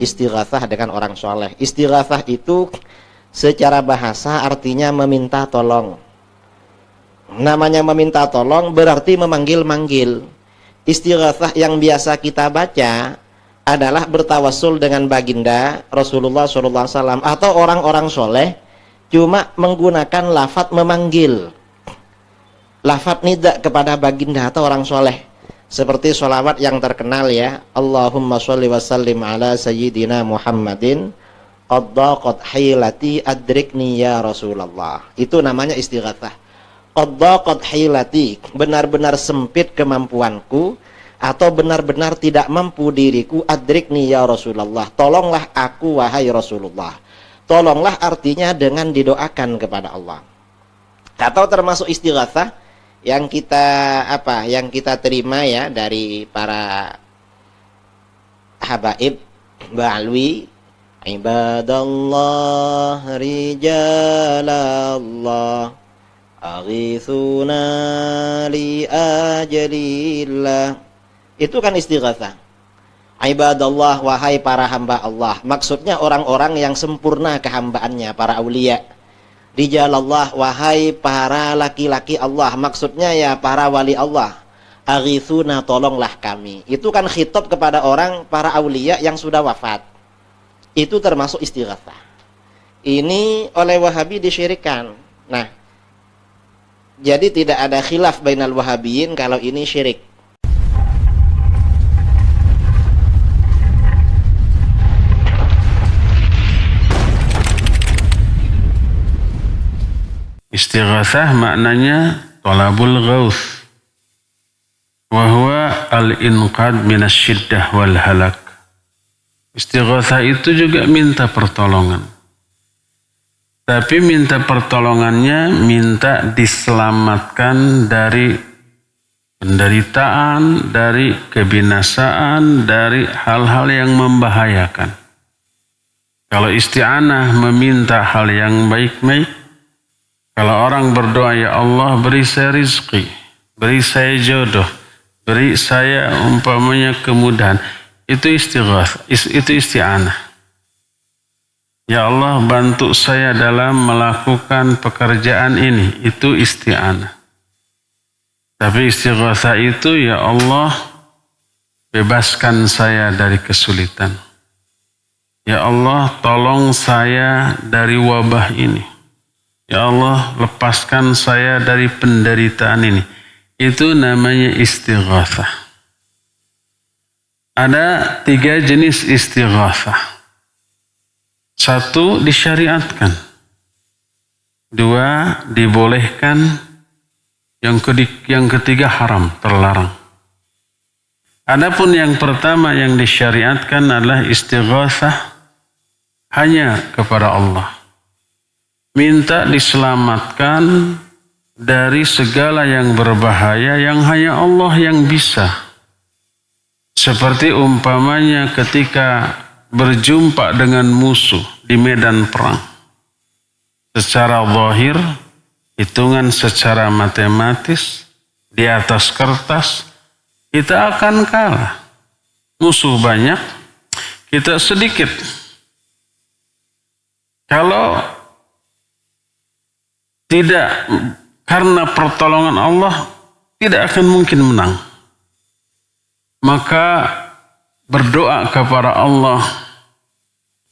istighatsah dengan orang soleh. Istighatsah itu secara bahasa artinya meminta tolong. Namanya meminta tolong berarti memanggil-manggil. Istighatsah yang biasa kita baca adalah bertawassul dengan baginda Rasulullah SAW atau orang-orang soleh, cuma menggunakan lafadz memanggil, lafadz nida kepada baginda atau orang soleh. Seperti sholawat yang terkenal ya, Allahumma sholli wa sallim ala sayyidina Muhammadin qad daqat hailati adrikni ya Rasulullah. Itu namanya istighatsah. Qad daqat hailati, benar-benar sempit kemampuanku atau benar-benar tidak mampu diriku, adrikni ya Rasulullah, tolonglah aku wahai Rasulullah. Tolonglah artinya dengan didoakan kepada Allah. Atau termasuk istighatsah yang kita terima ya dari para habaib ba'alwi, ibadallah rijalallah aghithuna li ajalillah. Itu kan istighatsah. Ibadallah, wahai para hamba Allah, maksudnya orang-orang yang sempurna kehambaannya, para aulia. Rijalallah, wahai para laki-laki Allah, maksudnya ya para wali Allah. Aghithuna, tolonglah kami. Itu kan khitab kepada orang para aulia yang sudah wafat. Itu termasuk istighatsah. Ini oleh Wahabi disyirikkan. Nah, jadi tidak ada khilaf bainal Wahabiyin kalau ini syirik. Istighatsah maknanya talabul ghauth wa huwa al-inqad minasyiddah wal halak. Istighatsah itu juga minta pertolongan. Tapi minta pertolongannya minta diselamatkan dari penderitaan, dari kebinasaan, dari hal-hal yang membahayakan. Kalau isti'anah meminta hal yang baik-baik, kalau orang berdoa, ya Allah beri saya rizki, beri saya jodoh, beri saya umpamanya kemudahan, itu istighatsah, itu isti'anah. Ya Allah bantu saya dalam melakukan pekerjaan ini, itu isti'anah. Tapi istighatsah itu, ya Allah bebaskan saya dari kesulitan. Ya Allah tolong saya dari wabah ini. Ya Allah, lepaskan saya dari penderitaan ini. Itu namanya istighatsah. Ada 3 jenis istighatsah. 1 disyariatkan. 2 dibolehkan. Yang ketiga haram, terlarang. Adapun yang pertama yang disyariatkan adalah istighatsah hanya kepada Allah. Minta diselamatkan dari segala yang berbahaya yang hanya Allah yang bisa. Seperti umpamanya ketika berjumpa dengan musuh di medan perang. Secara zahir, hitungan secara matematis, di atas kertas, kita akan kalah. Musuh banyak, kita sedikit. Kalau tidak karena pertolongan Allah, tidak akan mungkin menang. Maka berdoa kepada Allah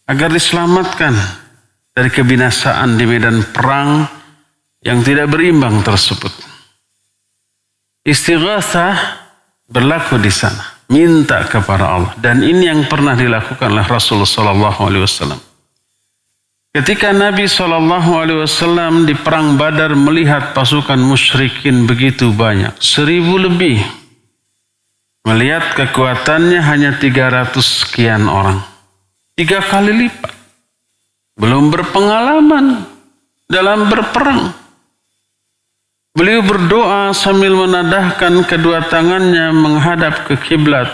agar diselamatkan dari kebinasaan di medan perang yang tidak berimbang tersebut. Istighatsah berlaku di sana, minta kepada Allah, dan ini yang pernah dilakukan oleh Rasulullah SAW. Ketika Nabi SAW di perang Badar melihat pasukan musyrikin begitu banyak, 1000 lebih. Melihat kekuatannya hanya 300 sekian orang. 3 kali lipat. Belum berpengalaman dalam berperang. Beliau berdoa sambil menadahkan kedua tangannya menghadap ke kiblat.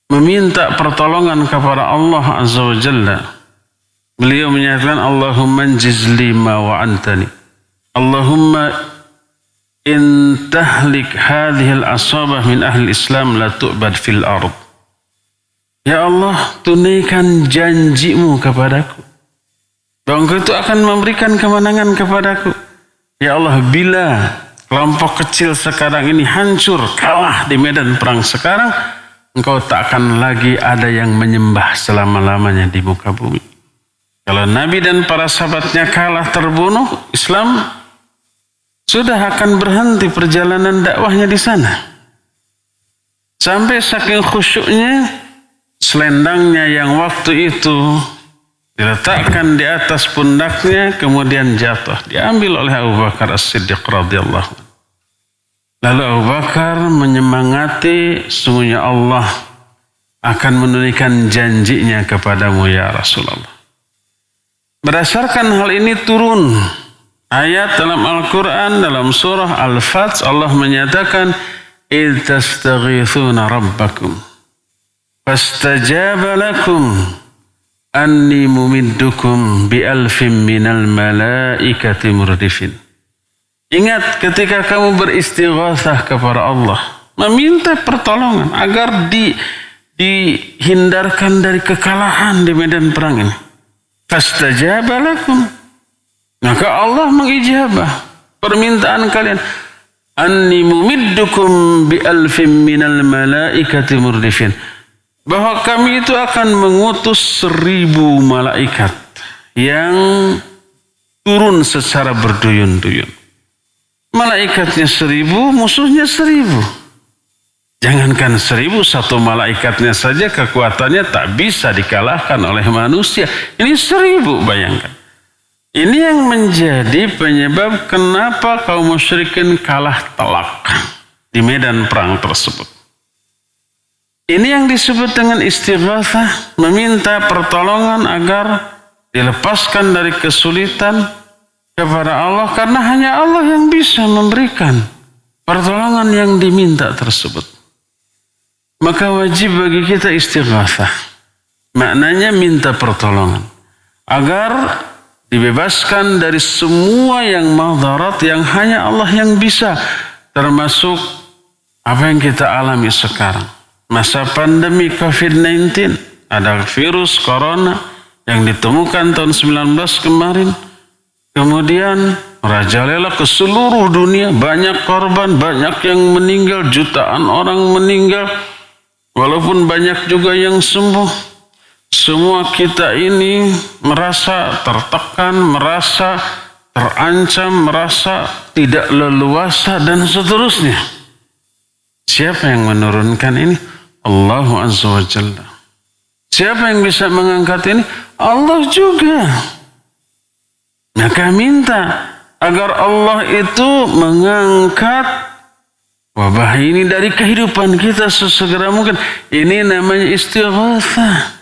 Meminta pertolongan kepada Allah Azza wa Jalla. Beliau menyatakan, Allahumma njizli ma wa'antani. Allahumma in tahlik hadhil asabah min ahli Islam la tu'bad fil ard. Ya Allah, tunaikan janjimu kepadaku, bahwa Engkau itu akan memberikan kemenangan kepadaku. Ya Allah, bila kelompok kecil sekarang ini hancur, kalah di medan perang sekarang, Engkau tak akan lagi ada yang menyembah selama-lamanya di muka bumi. Kalau Nabi dan para sahabatnya kalah terbunuh, Islam sudah akan berhenti perjalanan dakwahnya di sana. Sampai saking khusyuknya, selendangnya yang waktu itu diletakkan di atas pundaknya, kemudian jatuh, diambil oleh Abu Bakar As-Siddiq radhiyallahu anhu. Lalu Abu Bakar menyemangati, sungguhnya Allah akan menunaikan janjinya kepadamu ya Rasulullah. Berdasarkan hal ini turun ayat dalam Al-Quran, dalam surah Al-Fath, Allah menyatakan, إِذْ تَسْتَغِيثُونَ رَبَّكُمْ فَاسْتَجَابَ لَكُمْ أَنِّي مُمِدُّكُمْ بِأَلْفٍ مِّنَ الْمَلَائِكَةِ مُرْدِفِينَ. Ingat ketika kamu beristighatsah kepada Allah, meminta pertolongan agar dihindarkan dari kekalahan di medan perang ini. Fastajaba lakum, maka Allah mengijabah permintaan kalian. Anni mumiddukum bi alfin minal malaikati murdifin, bahwa kami itu akan mengutus 1000 malaikat yang turun secara berduyun-duyun. Malaikatnya 1000, musuhnya 1000. Jangankan 1000, satu malaikatnya saja kekuatannya tak bisa dikalahkan oleh manusia. Ini 1000, bayangkan. Ini yang menjadi penyebab kenapa kaum musyrikin kalah telak di medan perang tersebut. Ini yang disebut dengan istighatsah, meminta pertolongan agar dilepaskan dari kesulitan kepada Allah, karena hanya Allah yang bisa memberikan pertolongan yang diminta tersebut. Maka wajib bagi kita istighatsah. Maknanya minta pertolongan agar dibebaskan dari semua yang madarat yang hanya Allah yang bisa, termasuk apa yang kita alami sekarang. Masa pandemi COVID-19, ada virus corona yang ditemukan tahun 19 kemarin. Kemudian merajalela ke seluruh dunia, banyak korban, banyak yang meninggal, jutaan orang meninggal. Walaupun banyak juga yang sembuh, semua kita ini merasa tertekan, merasa terancam, merasa tidak leluasa, dan seterusnya. Siapa yang menurunkan ini? Allah Azza wa Jalla. Siapa yang bisa mengangkat ini? Allah juga. Maka minta agar Allah itu mengangkat wabah ini dari kehidupan kita sesegera mungkin. Ini namanya istighatsah.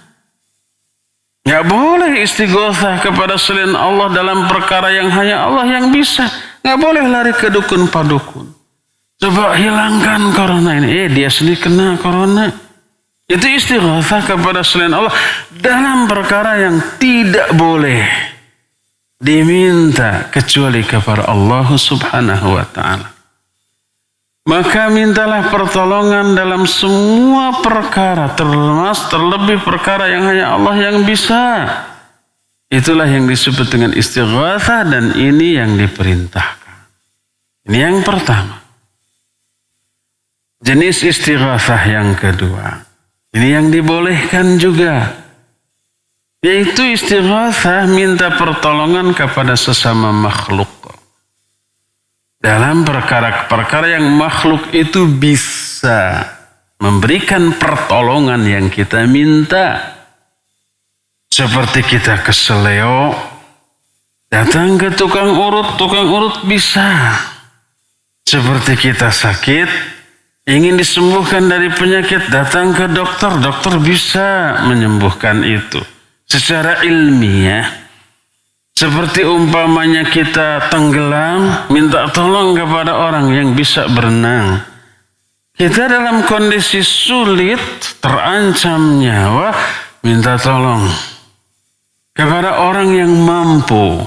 Nggak boleh istighatsah kepada selain Allah dalam perkara yang hanya Allah yang bisa. Nggak boleh lari ke dukun padukun. Coba hilangkan corona ini. Dia sendiri kena corona. Itu istighatsah kepada selain Allah dalam perkara yang tidak boleh diminta kecuali kepada Allah Subhanahu wa ta'ala. Maka mintalah pertolongan dalam semua perkara, terlebih perkara yang hanya Allah yang bisa. Itulah yang disebut dengan istighatsah, dan ini yang diperintahkan. Ini yang pertama. Jenis istighatsah yang kedua, ini yang dibolehkan juga, yaitu istighatsah minta pertolongan kepada sesama makhluk. Dalam perkara-perkara yang makhluk itu bisa memberikan pertolongan yang kita minta. Seperti kita keseleo, datang ke tukang urut bisa. Seperti kita sakit, ingin disembuhkan dari penyakit, datang ke dokter, dokter bisa menyembuhkan itu secara ilmiah. Seperti umpamanya kita tenggelam, minta tolong kepada orang yang bisa berenang. Kita dalam kondisi sulit, terancam nyawa, minta tolong kepada orang yang mampu.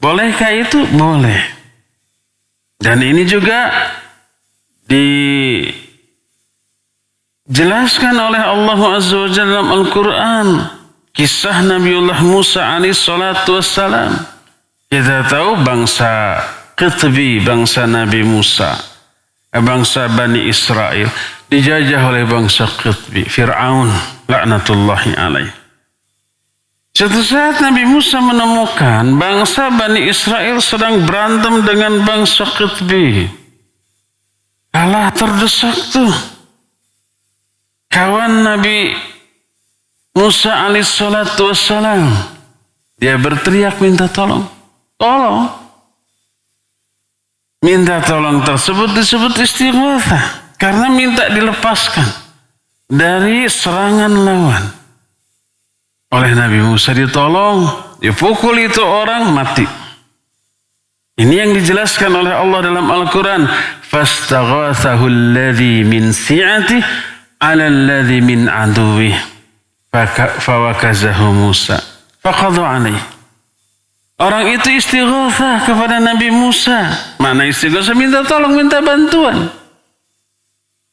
Bolehkah itu? Boleh. Dan ini juga Jelaskan oleh Allah Azza wa Jalla dalam Al-Quran. Kisah Nabiullah Musa alaihi salatu wassalam. Kita tahu bangsa Qitbi, bangsa Nabi Musa, bangsa Bani Israel, dijajah oleh bangsa Qitbi, Fir'aun, laknatullahi alaih. Suatu saat Nabi Musa menemukan bangsa Bani Israel sedang berantem dengan bangsa Qitbi. Kalah terdesak tuh. Kawan Nabi Musa alaihissalatu wassalam, dia berteriak minta tolong. Tolong. Minta tolong tersebut disebut istighatsah karena minta dilepaskan dari serangan lawan. Oleh Nabi Musa ditolong, dipukul itu orang mati. Ini yang dijelaskan oleh Allah dalam Al-Quran. Fastaghathahu alladhi min si'ati ala alladhi min aduwih. Fawakazahu Musa. Faqadha alaih. Orang itu istighatsah kepada Nabi Musa. Mana istighatsah? Minta tolong, minta bantuan.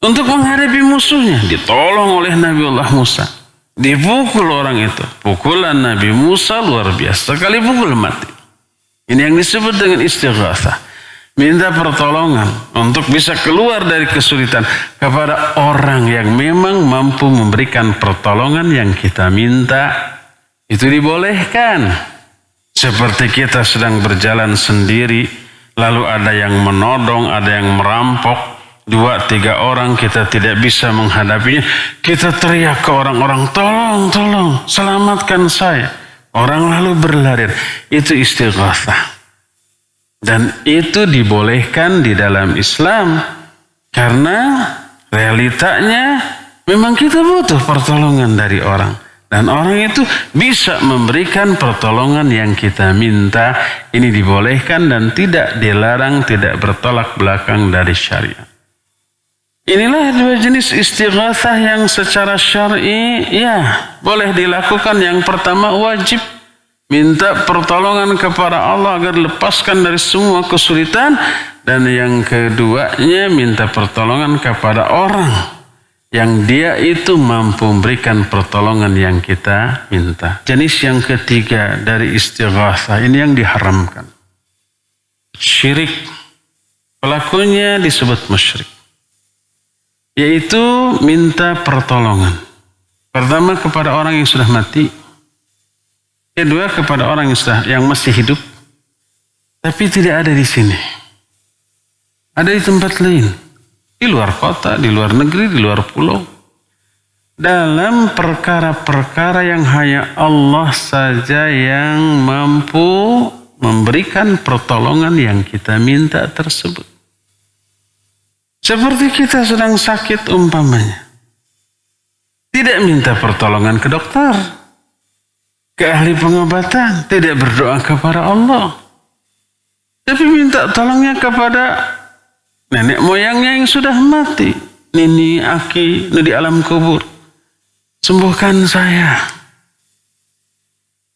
Untuk menghadapi musuhnya. Ditolong oleh Nabiullah Musa. Dipukul orang itu. Pukulan Nabi Musa luar biasa. Sekali pukul mati. Ini yang disebut dengan istighatsah. Minta pertolongan untuk bisa keluar dari kesulitan kepada orang yang memang mampu memberikan pertolongan yang kita minta. Itu dibolehkan. Seperti kita sedang berjalan sendiri, lalu ada yang menodong, ada yang merampok. 2-3 orang kita tidak bisa menghadapinya, kita teriak ke orang-orang, tolong, tolong, selamatkan saya. Orang lalu berlari. Itu istighatsah. Dan itu dibolehkan di dalam Islam karena realitanya memang kita butuh pertolongan dari orang. Dan orang itu bisa memberikan pertolongan yang kita minta. Ini dibolehkan dan tidak dilarang, tidak bertolak belakang dari syariat. Inilah 2 jenis istighatsah yang secara syar'i boleh dilakukan. Yang pertama wajib minta pertolongan kepada Allah agar lepaskan dari semua kesulitan, dan yang keduanya minta pertolongan kepada orang yang dia itu mampu memberikan pertolongan yang kita minta. Jenis yang ketiga dari istighatsah ini yang diharamkan. Syirik. Pelakunya disebut musyrik. Yaitu minta pertolongan. Pertama kepada orang yang sudah mati. Kedua kepada orang yang masih hidup. Tapi tidak ada di sini. Ada di tempat lain. Di luar kota, di luar negeri, di luar pulau. Dalam perkara-perkara yang hanya Allah saja yang mampu memberikan pertolongan yang kita minta tersebut. Seperti kita sedang sakit umpamanya. Tidak minta pertolongan ke dokter, ke ahli pengobatan, tidak berdoa kepada Allah. Tapi minta tolongnya kepada nenek moyangnya yang sudah mati. Nini, aki, di alam kubur. Sembuhkan saya.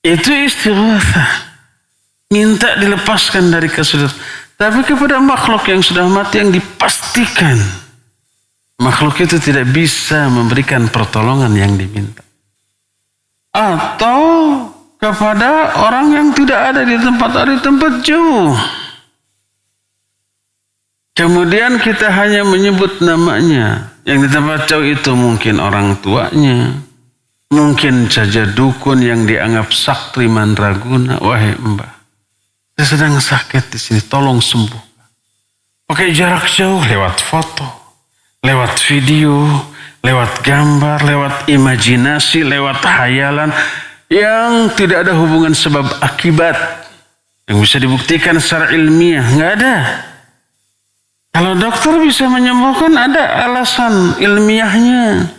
Itu istighatsah. Minta dilepaskan dari kesulitan. Tapi kepada makhluk yang sudah mati yang dipastikan makhluk itu tidak bisa memberikan pertolongan yang diminta. Atau kepada orang yang tidak ada di tempat jauh. Kemudian kita hanya menyebut namanya. Yang di tempat jauh itu mungkin orang tuanya. Mungkin saja dukun yang dianggap sakti mandraguna. Wahai mbah, saya sedang sakit di sini, tolong sembuh. Pakai jarak jauh, lewat foto, lewat video, lewat gambar, lewat imajinasi, lewat hayalan yang tidak ada hubungan sebab akibat yang bisa dibuktikan secara ilmiah. Nggak ada. Kalau dokter bisa menyembuhkan, ada alasan ilmiahnya.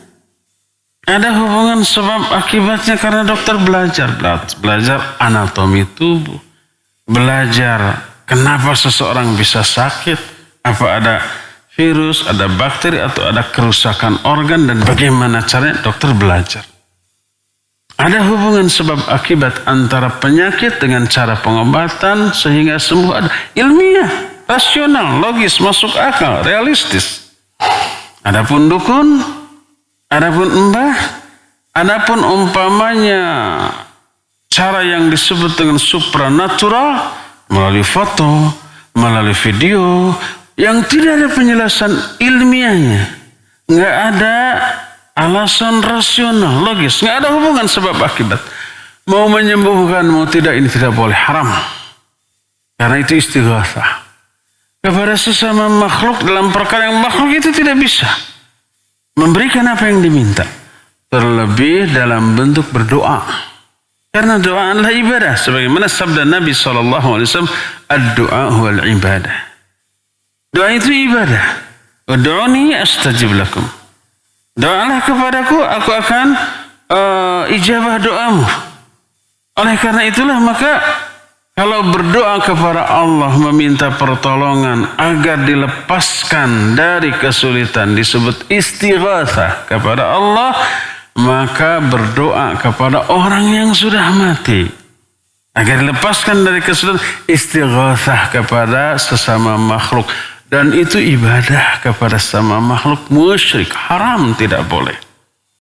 Ada hubungan sebab akibatnya karena dokter belajar anatomi tubuh. Belajar kenapa seseorang bisa sakit, apa ada virus, ada bakteri, atau ada kerusakan organ, dan bagaimana caranya, dokter belajar. Ada hubungan sebab akibat antara penyakit dengan cara pengobatan sehingga sembuh, ada ilmiah, rasional, logis, masuk akal, realistis. Adapun dukun Adapun umpamanya cara yang disebut dengan supranatural melalui foto, melalui video yang tidak ada penjelasan ilmiahnya, nggak ada alasan rasional, logis, nggak ada hubungan sebab akibat. Mau menyembuhkan, mau tidak, ini tidak boleh, haram. Karena itu istighatsah kepada sesama makhluk dalam perkara yang makhluk itu tidak bisa memberikan apa yang diminta. Terlebih dalam bentuk berdoa. Karena doa adalah ibadah. Sebagaimana sabda Nabi SAW, ad-doa huwal ibadah. Doa itu ibadah. Ud'uni astajib lakum. Doalah kepadaku, aku akan ijabah doamu. Oleh karena itulah maka kalau berdoa kepada Allah meminta pertolongan agar dilepaskan dari kesulitan disebut istighatsah kepada Allah, maka berdoa kepada orang yang sudah mati agar dilepaskan dari kesulitan, istighatsah kepada sesama makhluk, dan itu ibadah kepada sesama makhluk musyrik, haram, tidak boleh.